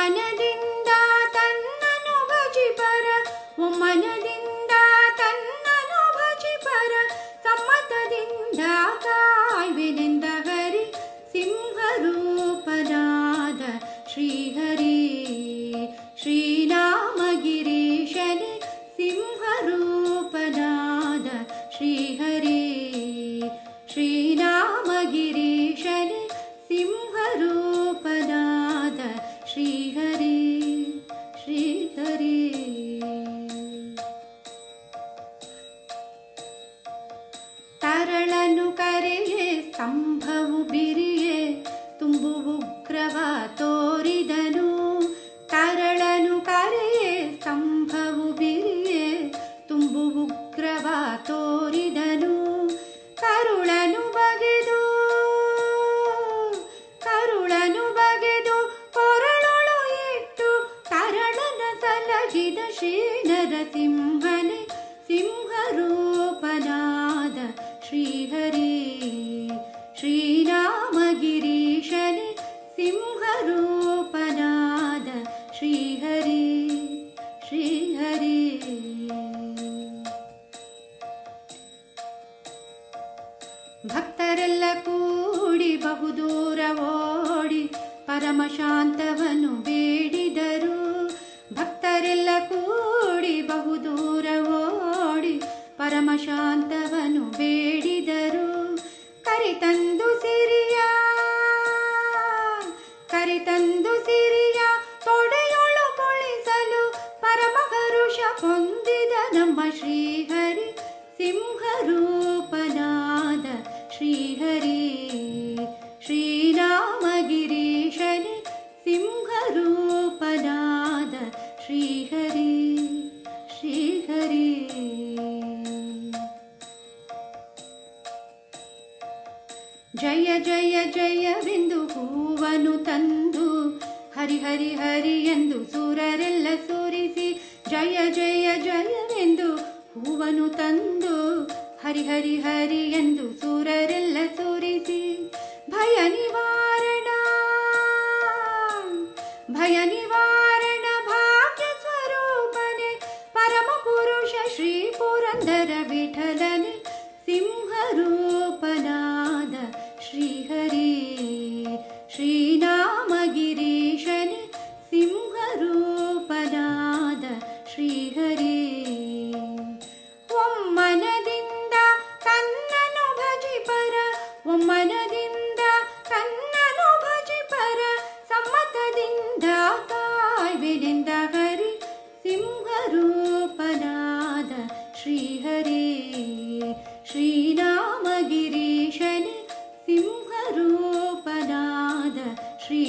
ಒಮ್ಮನದಿಂದ ತನ್ನನು ಭಜಿಪರ, ಒಮ್ಮನದಿಂದ ತನ್ನನು ಭಜಿಪರ, ಸಮ್ಮತದಿಂದ ಕಾಯ್ವೆನೆಂದ ಹರಿ ಸಿಂಹರೂಪನಾದ ಶ್ರೀಹರಿ. ಶ್ರೀರಾಮಗಿರೀಶನೇ ಸಿಂಹರೂಪನಾದ ಶ್ರೀಹರಿ. ಶ್ರೀರಾಮಗಿರೀಶನೇ ಸಿಂಹರೂಪನಾದ ಶ್ರೀಹರಿ. ಶ್ರೀಹರಿ ತರಳನು ಕರೆಯೇ ಸ್ತಂಭವು ಬಿರಿಯೇ ತುಂಬು ಉಗ್ರವ ತೋರಿದನು. ತರಳನು ಕರೆಯೇ ಸ್ತಂಭವು ಬಿರಿಯೇ ತುಂಬು ಉಗ್ರವ ತೋರಿದನು. ಕರುಳನು ಬಗೆದು ಕೊರಳೊಳು ಇಟ್ಟು ತರಳನ ಸಲಗಿದ ಶ್ರೀ ನರಸಿಂಹನೇ ಸಿಂಹರೂಪನಾದ ಶ್ರೀಹರಿ. ಶ್ರೀರಾಮಗಿರೀಶನೇ ಸಿಂಹರೂಪನಾದ ಶ್ರೀಹರಿ. ಶ್ರೀಹರಿ ಭಕ್ತರೆಲ್ಲ ಕೂಡಿ ಬಹುದೂರ ಓಡಿ ಪರಮಶಾಂತವನ್ನು ಬೇಡಿದರು. ಭಕ್ತರೆಲ್ಲ ಕೂಡಿ ಬಹುದೂರ ಓಡಿ ಪರಮಶಾಂತವನ್ನು ಬೇಡಿದರು. ಕರಿತಂದು ಸಿರಿಯ ತೊಡೆಯೊಳು ಕುಳಿಸಲು ಪರಮಹರುಷ ಹೊಂದಿದ ನಮ್ಮ ಶ್ರೀಹರಿ ಸಿಂಹರೂಪನಾದ ಶ್ರೀಹರಿ. ಶ್ರೀರಾಮಗಿರೀಶನೇ ಸಿಂಹರೂಪನಾದ ಶ್ರೀಹರಿ. ಶ್ರೀಹರಿ ಜಯ ಜಯ ಜಯವೆಂದು ಹೂವನು ತಂದು ಹರಿ ಹರಿ ಹರಿ ಎಂದು ಸುರರೆಲ್ಲ ಸುರಿಸಿ. ಜಯ ಜಯ ಜಯವೆಂದು ಹೂವನು ತಂದು ಹರಿ ಹರಿ ಹರಿ ಎಂದು ಸುರರೆಲ್ಲ ಸುರಿಸಿ. ಭಯ ನಿವಾರಣ ಭಾಗ್ಯ ಸ್ವರೂಪನೆ ಪರಮ ಪುರುಷ ಶ್ರೀ ಪುರಂದರ ವಿಠಲನೆ ಸಿಂಹರೂಪನಾದ ಶ್ರೀಹರಿ. ಶ್ರೀರಾಮಗಿರೀಶನೇ ಸಿಂಹರೂಪನಾದ ಶ್ರೀಹರಿ. ಒಮ್ಮನದಿಂದ ತನ್ನನು ಭಜಿಪರ, ಒಮ್ಮನದಿಂದ ತನ್ನನು ಭಜಿಪರ, ಸಮ್ಮತದಿಂದ ಕಾಯ್ವೆನೆಂದ ಹರಿ ಸಿಂಹರೂಪನಾದ ಶ್ರೀಹರಿ. ಶ್ರೀರಾಮಗಿರೀಶನೇ ಸಿಂಹರೂಪನಾದ ಶ್ರೀ